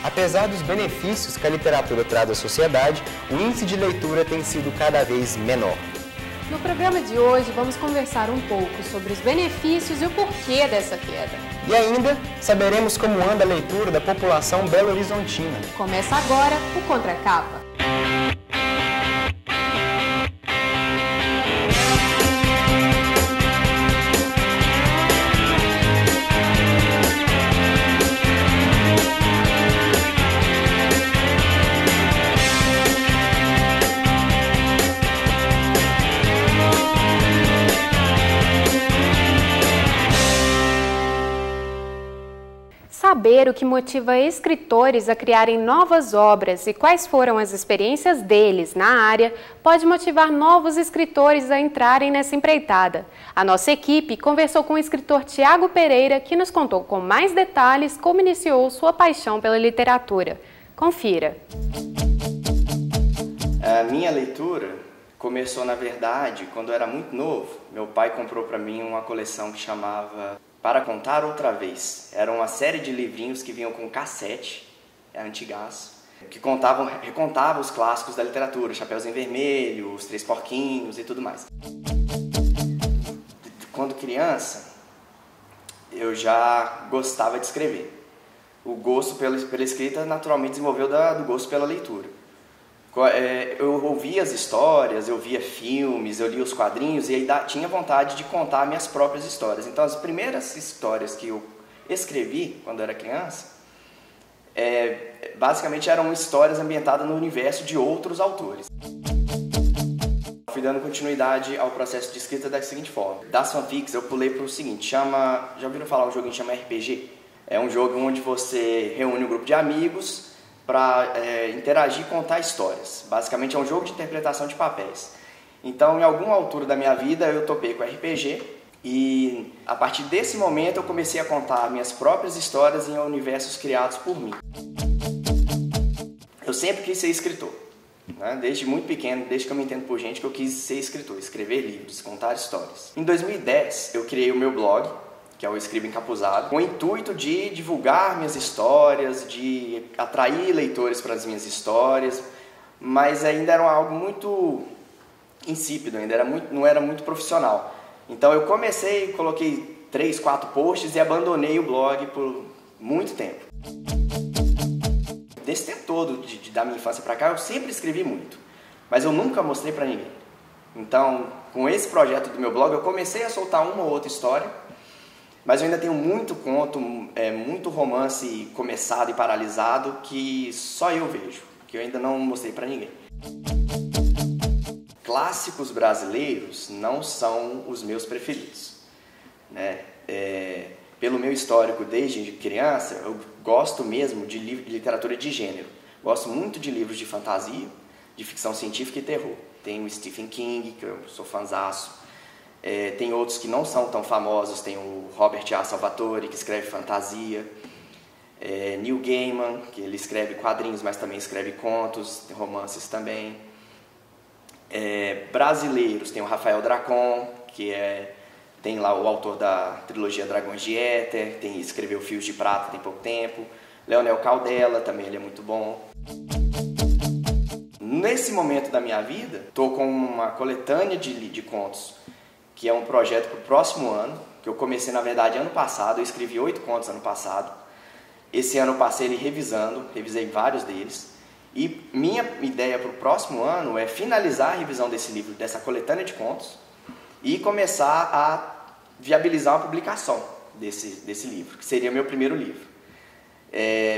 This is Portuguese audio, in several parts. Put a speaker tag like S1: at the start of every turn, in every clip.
S1: Apesar dos benefícios que a literatura traz à sociedade, o índice de leitura tem sido cada vez menor.
S2: No programa de hoje, vamos conversar um pouco sobre os benefícios e o porquê dessa queda.
S1: E ainda, saberemos como anda a leitura da população belo-horizontina.
S2: Começa agora o Contracapa. Saber o que motiva escritores a criarem novas obras e quais foram as experiências deles na área pode motivar novos escritores a entrarem nessa empreitada. A nossa equipe conversou com o escritor Tiago Pereira, que nos contou com mais detalhes como iniciou sua paixão pela literatura. Confira.
S3: A minha leitura começou, na verdade, quando eu era muito novo. Meu pai comprou para mim uma coleção que chamava Para Contar Outra Vez. Era uma série de livrinhos que vinham com cassete, antigaço, que recontavam os clássicos da literatura, Chapeuzinho Vermelho, Os Três Porquinhos e tudo mais. Quando criança, eu já gostava de escrever. O gosto pela escrita naturalmente desenvolveu do gosto pela leitura. Eu ouvia as histórias, eu via filmes, eu lia os quadrinhos e aí tinha vontade de contar minhas próprias histórias. Então as primeiras histórias que eu escrevi quando era criança, basicamente eram histórias ambientadas no universo de outros autores. Fui dando continuidade ao processo de escrita da seguinte forma. Das fanfics eu pulei para o seguinte, já ouviram falar um joguinho que chama RPG? É um jogo onde você reúne um grupo de amigos para interagir e contar histórias. Basicamente é um jogo de interpretação de papéis. Então, em alguma altura da minha vida, eu topei com RPG e, a partir desse momento, eu comecei a contar minhas próprias histórias em universos criados por mim. Eu sempre quis ser escritor, né? Desde muito pequeno, desde que eu me entendo por gente, que eu quis ser escritor, escrever livros, contar histórias. Em 2010, eu criei o meu blog, que é o Escriba Encapuzado, com o intuito de divulgar minhas histórias, de atrair leitores para as minhas histórias, mas ainda era algo muito insípido, não era muito profissional. Então eu coloquei 3, 4 posts e abandonei o blog por muito tempo. Desse tempo todo, da minha infância para cá, eu sempre escrevi muito, mas eu nunca mostrei para ninguém. Então, com esse projeto do meu blog, eu comecei a soltar uma ou outra história, mas eu ainda tenho muito conto, muito romance começado e paralisado que só eu vejo, que eu ainda não mostrei para ninguém. Clássicos brasileiros não são os meus preferidos, né? Pelo meu histórico desde criança, eu gosto mesmo de literatura de gênero. Gosto muito de livros de fantasia, de ficção científica e terror. Tem o Stephen King, que eu sou fãzaço. Tem outros que não são tão famosos, tem o Robert A. Salvatore, que escreve fantasia, Neil Gaiman, que ele escreve quadrinhos, mas também escreve contos, romances também. Brasileiros, tem o Rafael Dracon, que tem lá o autor da trilogia Dragões de Éter, escreveu Fios de Prata tem pouco tempo, Leonel Caldela, também ele é muito bom. Nesse momento da minha vida, estou com uma coletânea de contos, que é um projeto para o próximo ano, que eu comecei, na verdade, ano passado. Eu escrevi 8 contos ano passado. Esse ano eu passei ele revisei vários deles. E minha ideia para o próximo ano é finalizar a revisão desse livro, dessa coletânea de contos, e começar a viabilizar uma publicação desse livro, que seria meu primeiro livro.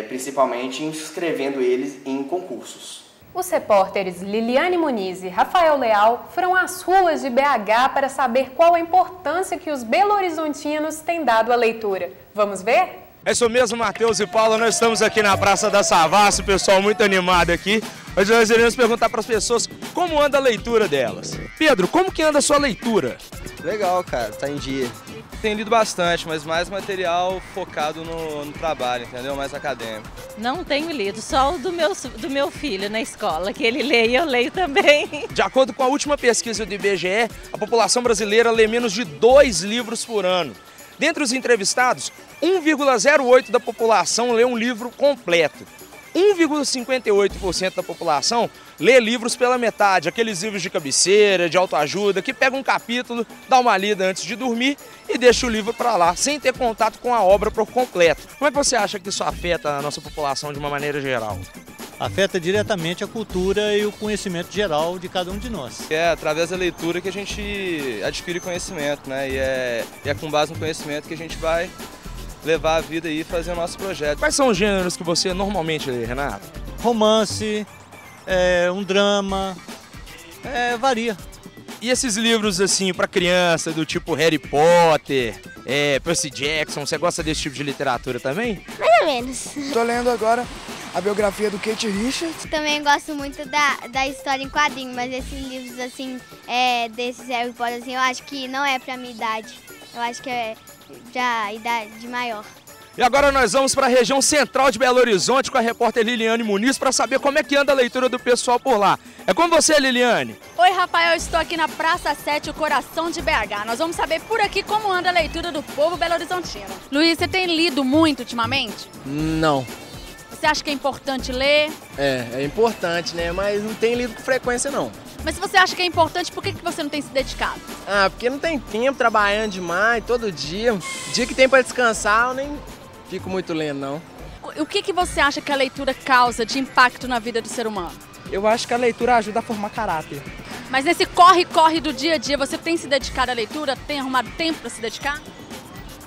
S3: Principalmente inscrevendo eles em concursos.
S2: Os repórteres Liliane Muniz e Rafael Leal foram às ruas de BH para saber qual a importância que os belo-horizontinos têm dado à leitura. Vamos ver?
S4: É isso mesmo, Matheus e Paula, nós estamos aqui na Praça da Savassi, o pessoal muito animado aqui. Hoje nós iremos perguntar para as pessoas como anda a leitura delas. Pedro, como que anda a sua leitura?
S5: Legal, cara, tá em dia. Tenho lido bastante, mas mais material focado no trabalho, entendeu? Mais acadêmico.
S6: Não tenho lido, só o do meu filho na escola, que ele lê e eu leio também.
S4: De acordo com a última pesquisa do IBGE, a população brasileira lê menos de 2 livros por ano. Dentre os entrevistados, 1,08% da população lê um livro completo. 1,58% da população lê livros pela metade, aqueles livros de cabeceira, de autoajuda, que pega um capítulo, dá uma lida antes de dormir e deixa o livro para lá, sem ter contato com a obra por completo. Como é que você acha que isso afeta a nossa população de uma maneira geral?
S7: Afeta diretamente a cultura e o conhecimento geral de cada um de nós.
S5: É através da leitura que a gente adquire conhecimento, né? E é com base no conhecimento que a gente vai levar a vida e fazer o nosso projeto.
S4: Quais são os gêneros que você normalmente lê, Renato?
S7: Romance, um drama, varia.
S4: E esses livros assim para criança, do tipo Harry Potter, Percy Jackson, você gosta desse tipo de literatura também?
S8: Mais ou menos.
S9: Tô lendo agora a biografia do Kate Richards.
S8: Também gosto muito da história em quadrinho, mas esses livros assim, desses Harry Potter, assim, eu acho que não é pra minha idade. Eu acho que é já idade maior.
S4: E agora nós vamos para a região central de Belo Horizonte com a repórter Liliane Muniz para saber como é que anda a leitura do pessoal por lá. É com você, Liliane.
S10: Oi, Rafael, eu estou aqui na Praça 7, o coração de BH. Nós vamos saber por aqui como anda a leitura do povo belo-horizontino. Luiz, você tem lido muito ultimamente?
S11: Não.
S10: Você acha que é importante ler?
S11: É importante, né? Mas não tem lido com frequência, não.
S10: Mas se você acha que é importante, por que você não tem se dedicado?
S11: Porque não tem tempo, trabalhando demais, todo dia. Dia que tem para descansar, eu nem fico muito lendo, não.
S10: O que você acha que a leitura causa de impacto na vida do ser humano?
S12: Eu acho que a leitura ajuda a formar caráter.
S10: Mas nesse corre-corre do dia a dia, você tem se dedicado à leitura? Tem arrumado tempo para se dedicar?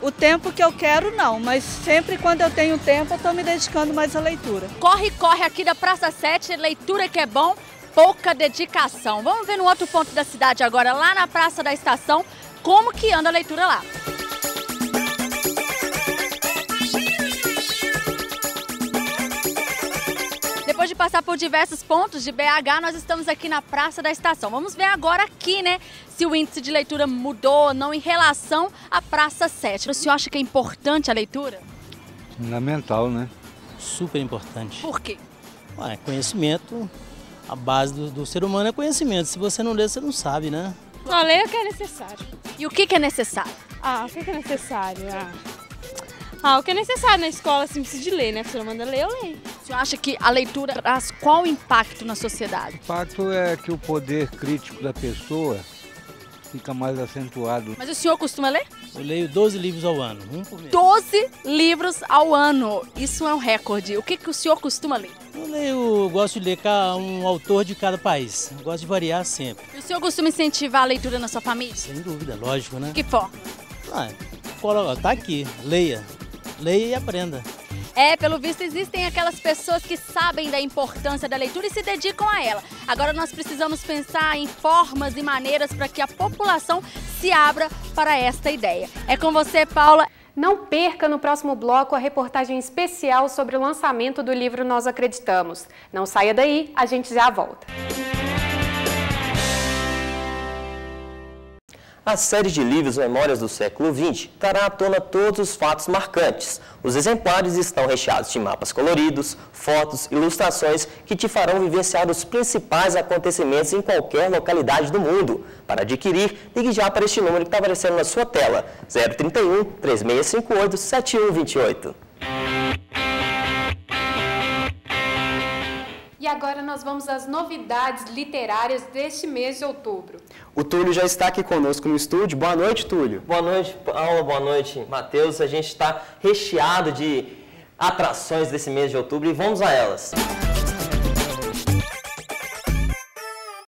S13: O tempo que eu quero, não, mas sempre quando eu tenho tempo, eu estou me dedicando mais à leitura.
S10: Corre-corre aqui da Praça 7, leitura que é bom, pouca dedicação. Vamos ver no outro ponto da cidade agora, lá na Praça da Estação, como que anda a leitura lá. Depois de passar por diversos pontos de BH, nós estamos aqui na Praça da Estação. Vamos ver agora aqui, né, se o índice de leitura mudou ou não em relação à Praça 7. O senhor acha que é importante a leitura?
S14: Fundamental, né?
S15: Super importante.
S10: Por quê?
S15: Conhecimento, a base do ser humano é conhecimento. Se você não lê, você não sabe, né?
S16: Só leia o que é necessário.
S10: E o que é necessário?
S16: O que é necessário? O que é necessário na escola, assim, precisa de ler, né? Se você não manda ler, eu leio.
S10: O senhor acha que a leitura traz qual impacto na sociedade?
S14: O impacto é que o poder crítico da pessoa fica mais acentuado.
S10: Mas o senhor costuma ler?
S15: Eu leio 12 livros ao ano, um por mês.
S10: 12 livros ao ano, isso é um recorde. O que o senhor costuma ler?
S15: Eu gosto de ler um autor de cada país, eu gosto de variar sempre.
S10: E o senhor costuma incentivar a leitura na sua família?
S15: Sem dúvida, lógico, né?
S10: De que forma?
S15: Tá aqui, leia e aprenda.
S10: Pelo visto existem aquelas pessoas que sabem da importância da leitura e se dedicam a ela. Agora nós precisamos pensar em formas e maneiras para que a população se abra para esta ideia. É com você, Paula.
S2: Não perca no próximo bloco a reportagem especial sobre o lançamento do livro Nós Acreditamos. Não saia daí, a gente já volta.
S1: A série de livros Memórias do Século XX trará à tona todos os fatos marcantes. Os exemplares estão recheados de mapas coloridos, fotos, ilustrações que te farão vivenciar os principais acontecimentos em qualquer localidade do mundo. Para adquirir, ligue já para este número que está aparecendo na sua tela, 031 3658 7128.
S2: E agora nós vamos às novidades literárias deste mês de outubro.
S1: O Túlio já está aqui conosco no estúdio. Boa noite, Túlio. Boa noite, Paula. Boa noite, Matheus. A gente está recheado de atrações desse mês de outubro e vamos a elas.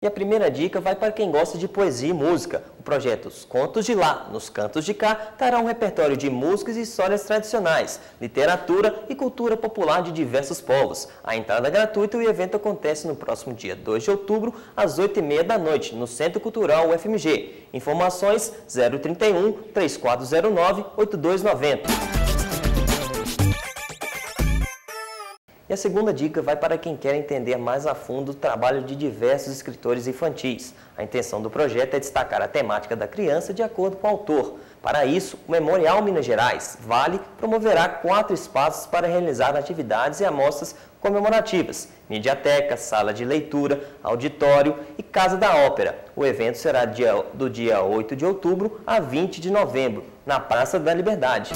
S1: E a primeira dica vai para quem gosta de poesia e música. O projeto Os Contos de Lá, nos Cantos de Cá, trará um repertório de músicas e histórias tradicionais, literatura e cultura popular de diversos povos. A entrada é gratuita e o evento acontece no próximo dia 2 de outubro, às 8h30 da noite, no Centro Cultural UFMG. Informações 031 3409 8290. E a segunda dica vai para quem quer entender mais a fundo o trabalho de diversos escritores infantis. A intenção do projeto é destacar a temática da criança de acordo com o autor. Para isso, o Memorial Minas Gerais, Vale, promoverá 4 espaços para realizar atividades e amostras comemorativas: mediateca, sala de leitura, auditório e Casa da Ópera. O evento será do dia 8 de outubro a 20 de novembro, na Praça da Liberdade.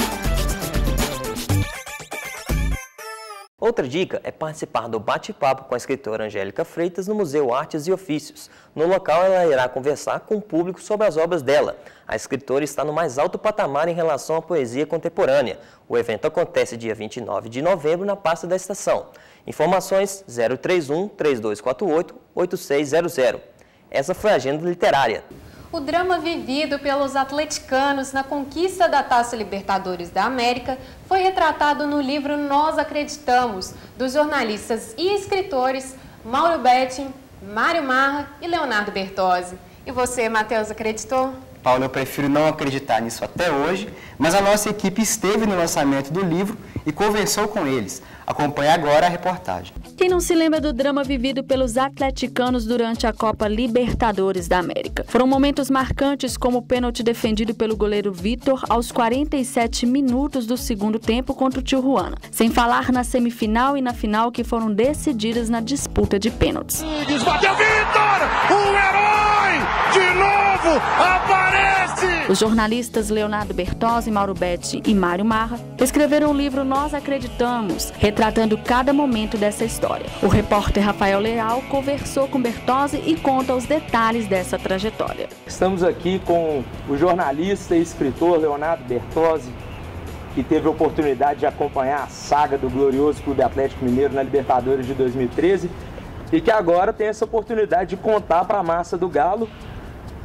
S1: Outra dica é participar do bate-papo com a escritora Angélica Freitas no Museu Artes e Ofícios. No local, ela irá conversar com o público sobre as obras dela. A escritora está no mais alto patamar em relação à poesia contemporânea. O evento acontece dia 29 de novembro na Praça da Estação. Informações 031-3248-8600. Essa foi a agenda literária.
S2: O drama vivido pelos atleticanos na conquista da Taça Libertadores da América foi retratado no livro Nós Acreditamos, dos jornalistas e escritores Mauro Betting, Mário Marra e Leonardo Bertozzi. E você, Matheus, acreditou?
S17: Paulo, eu prefiro não acreditar nisso até hoje, mas a nossa equipe esteve no lançamento do livro e conversou com eles. Acompanhe agora a reportagem.
S18: Quem não se lembra do drama vivido pelos atleticanos durante a Copa Libertadores da América? Foram momentos marcantes, como o pênalti defendido pelo goleiro Vitor aos 47 minutos do segundo tempo contra o Tijuana. Sem falar na semifinal e na final, que foram decididas na disputa de pênaltis.
S19: Bateu Vitor! O herói! De novo aparece!
S18: Os jornalistas Leonardo Bertozzi, Mauro Betting e Mário Marra escreveram o livro Nós Acreditamos, retratando cada momento dessa história. O repórter Rafael Leal conversou com Bertozzi e conta os detalhes dessa trajetória.
S20: Estamos aqui com o jornalista e escritor Leonardo Bertozzi, que teve a oportunidade de acompanhar a saga do glorioso Clube Atlético Mineiro na Libertadores de 2013 e que agora tem essa oportunidade de contar para a massa do Galo,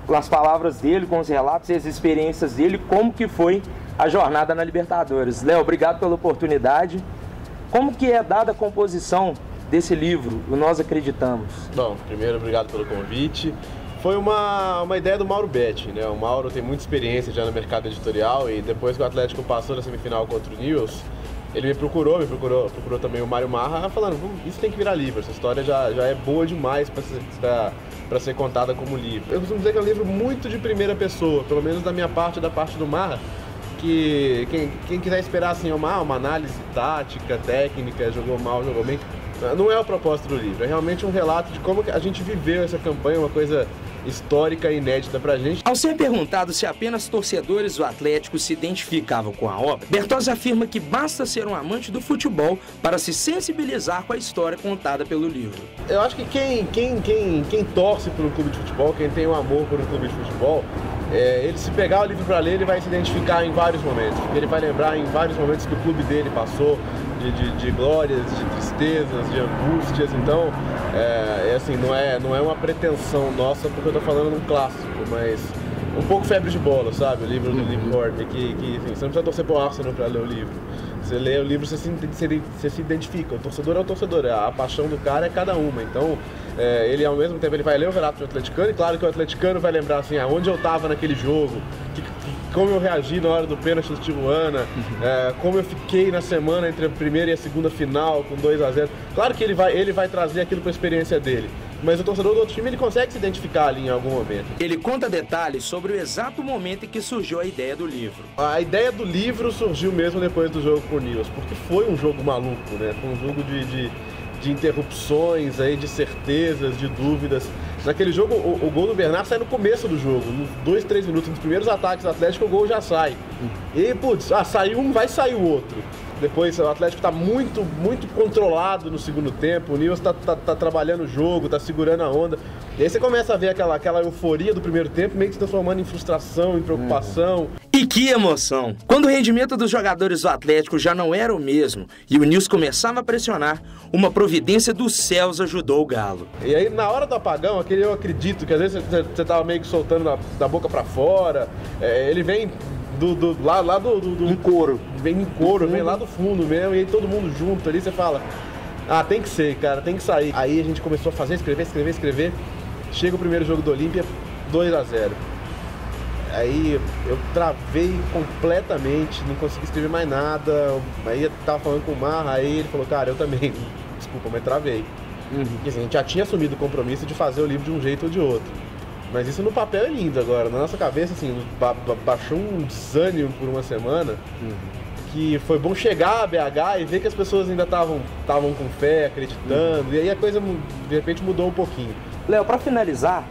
S20: com as palavras dele, com os relatos e as experiências dele, como que foi a jornada na Libertadores. Léo, obrigado pela oportunidade. Como que é dada a composição desse livro, o Nós Acreditamos?
S21: Bom, primeiro, obrigado pelo convite. Foi uma ideia do Mauro Betting, né? O Mauro tem muita experiência já no mercado editorial e depois que o Atlético passou na semifinal contra o Newell's, ele me procurou também o Mário Marra, falando, isso tem que virar livro, essa história já é boa demais para ser contada como livro. Eu costumo dizer que é um livro muito de primeira pessoa, pelo menos da minha parte e da parte do Marra, que quem quiser esperar assim, uma análise tática, técnica, jogou mal, jogou bem, não é o propósito do livro, é realmente um relato de como a gente viveu essa campanha, uma coisa histórica e inédita pra gente.
S4: Ao ser perguntado se apenas torcedores do Atlético se identificavam com a obra, Bertozzi afirma que basta ser um amante do futebol para se sensibilizar com a história contada pelo livro.
S21: Eu acho que quem torce por um clube de futebol, quem tem um amor por um clube de futebol, ele se pegar o livro para ler, ele vai se identificar em vários momentos. Ele vai lembrar em vários momentos que o clube dele passou, de glórias, de tristezas, de angústias. Então, assim, não é uma pretensão nossa, porque eu tô falando de um clássico, mas um pouco febre de bola, sabe? O livro do Lee Corte, que assim, você não precisa torcer pro Arsenal para ler o livro. Você lê o livro, você se identifica. O torcedor é o torcedor, a paixão do cara é cada uma. Então, ele ao mesmo tempo ele vai ler o relato do atleticano e claro que o atleticano vai lembrar assim, onde eu estava naquele jogo, como eu reagi na hora do pênalti do Tijuana, como eu fiquei na semana entre a primeira e a segunda final com 2-0. Claro que ele vai trazer aquilo para a experiência dele. Mas o torcedor do outro time, ele consegue se identificar ali em algum momento.
S4: Ele conta detalhes sobre o exato momento em que surgiu a ideia do livro.
S21: A ideia do livro surgiu mesmo depois do jogo com o Newell's, porque foi um jogo maluco, né? Foi um jogo de interrupções, aí, de certezas, de dúvidas. Naquele jogo, o gol do Bernard sai no começo do jogo, nos 2-3 minutos, nos primeiros ataques do Atlético, o gol já sai. E, putz, saiu um, vai sair o outro. Depois o Atlético está muito controlado no segundo tempo, o Newell's tá trabalhando o jogo, tá segurando a onda. E aí você começa a ver aquela euforia do primeiro tempo meio que se transformando em frustração, em preocupação.
S4: E que emoção! Quando o rendimento dos jogadores do Atlético já não era o mesmo e o Newell's começava a pressionar, uma providência dos céus ajudou o Galo.
S21: E aí na hora do apagão, aquele eu acredito que às vezes você tava meio que soltando da boca para fora, ele vem lá do
S20: em couro.
S21: Vem em couro, vem lá do fundo mesmo, e aí todo mundo junto ali, você fala, tem que ser, cara, tem que sair. Aí a gente começou a fazer, escrever. Chega o primeiro jogo do Olímpia, 2-0. Aí eu travei completamente, não consegui escrever mais nada. Aí eu tava falando com o Marra, aí ele falou, cara, eu também, desculpa, mas travei. E assim, a gente já tinha assumido o compromisso de fazer o livro de um jeito ou de outro. Mas isso no papel é lindo agora, na nossa cabeça, assim, baixou um desânimo por uma semana, que foi bom chegar a BH e ver que as pessoas ainda estavam com fé, acreditando, e aí a coisa, de repente, mudou um pouquinho.
S20: Léo, para finalizar,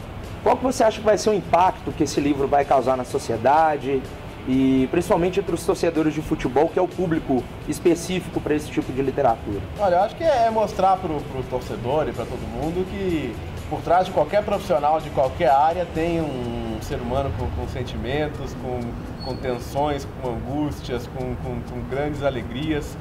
S20: qual que você acha que vai ser o impacto que esse livro vai causar na sociedade? e principalmente entre os torcedores de futebol, que é o público específico para esse tipo de literatura?
S21: Olha, eu acho que é mostrar para o torcedor e para todo mundo que por trás de qualquer profissional de qualquer área tem um ser humano com sentimentos, com tensões, com angústias, com grandes alegrias,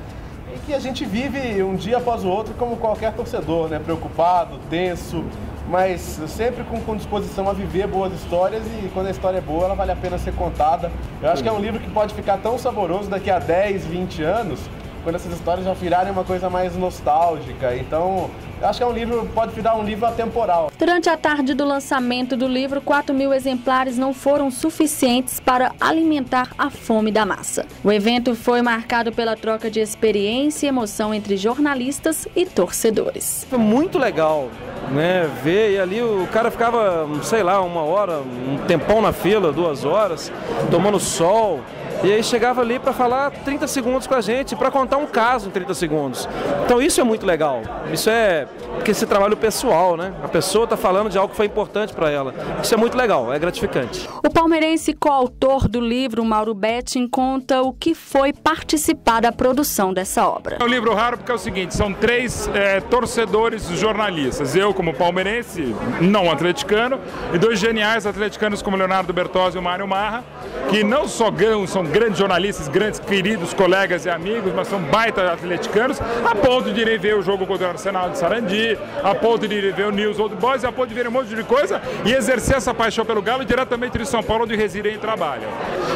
S21: e que a gente vive um dia após o outro como qualquer torcedor, né? Preocupado, tenso, mas sempre com disposição a viver boas histórias, e quando a história é boa, ela vale a pena ser contada. Eu acho que é um livro que pode ficar tão saboroso daqui a 10, 20 anos, quando essas histórias já virarem uma coisa mais nostálgica. Então, eu acho que pode virar um livro atemporal.
S18: Durante a tarde do lançamento do livro, 4.000 exemplares não foram suficientes para alimentar a fome da massa. O evento foi marcado pela troca de experiência e emoção entre jornalistas e torcedores.
S3: Foi muito legal, né, ver, e ali o cara ficava, sei lá, 1 hora, um tempão na fila, 2 horas, tomando sol. E aí chegava ali para falar 30 segundos com a gente, para contar um caso em 30 segundos. Então isso é muito legal. Isso é porque esse trabalho pessoal, né? A pessoa está falando de algo que foi importante para ela. Isso é muito legal, é gratificante.
S18: O palmeirense coautor do livro, Mauro Betting, conta o que foi participar da produção dessa obra.
S22: É um livro raro porque é o seguinte, são 3 torcedores jornalistas. Eu como palmeirense, não atleticano, e 2 geniais atleticanos como Leonardo Bertozzi e o Mário Marra, que não só são grandes jornalistas, grandes queridos colegas e amigos, mas são baita atleticanos, a ponto de irem ver o jogo contra o Arsenal de Sarandi, a ponto de irem ver o News Old Boys, a ponto de ver um monte de coisa e exercer essa paixão pelo Galo diretamente de São Paulo, onde residem e trabalham.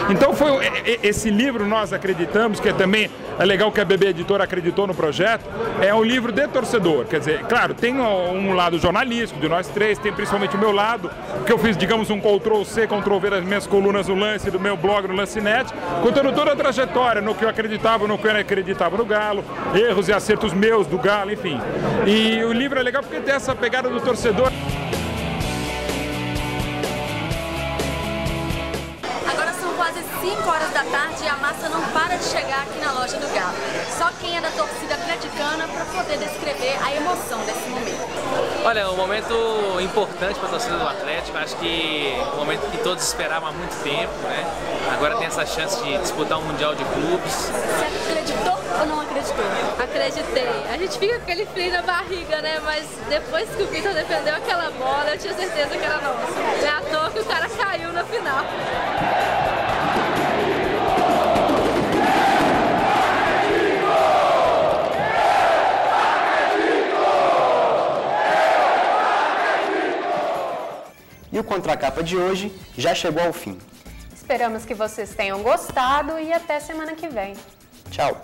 S22: Então esse livro, nós acreditamos, que também é legal que a BB Editora acreditou no projeto, é um livro de torcedor, quer dizer, claro, tem um lado jornalístico de nós 3, tem principalmente o meu lado, que eu fiz, digamos, um Ctrl-C, Ctrl-V das minhas colunas no Lance, do meu blog no Lancinete, contando toda a trajetória, no que eu acreditava, no que eu não acreditava no Galo, erros e acertos meus do Galo, enfim. E o livro é legal porque tem essa pegada do torcedor.
S10: Agora são quase 5 horas da tarde e a massa não para de chegar aqui na loja do Galo. Só quem é da torcida atleticana para poder descrever a emoção desse momento.
S23: Olha, é um momento importante para a torcida do Atlético, acho que é um momento que todos esperavam há muito tempo, né? Agora tem essa chance de disputar um Mundial de Clubes.
S10: Você acreditou ou não acreditou?
S24: Acreditei. A gente fica com aquele frio na barriga, né? Mas depois que o Vitor defendeu aquela bola, eu tinha certeza que era nossa. Não é à toa que o cara caiu na final.
S17: E o Contracapa de hoje já chegou ao fim.
S2: Esperamos que vocês tenham gostado e até semana que vem.
S17: Tchau!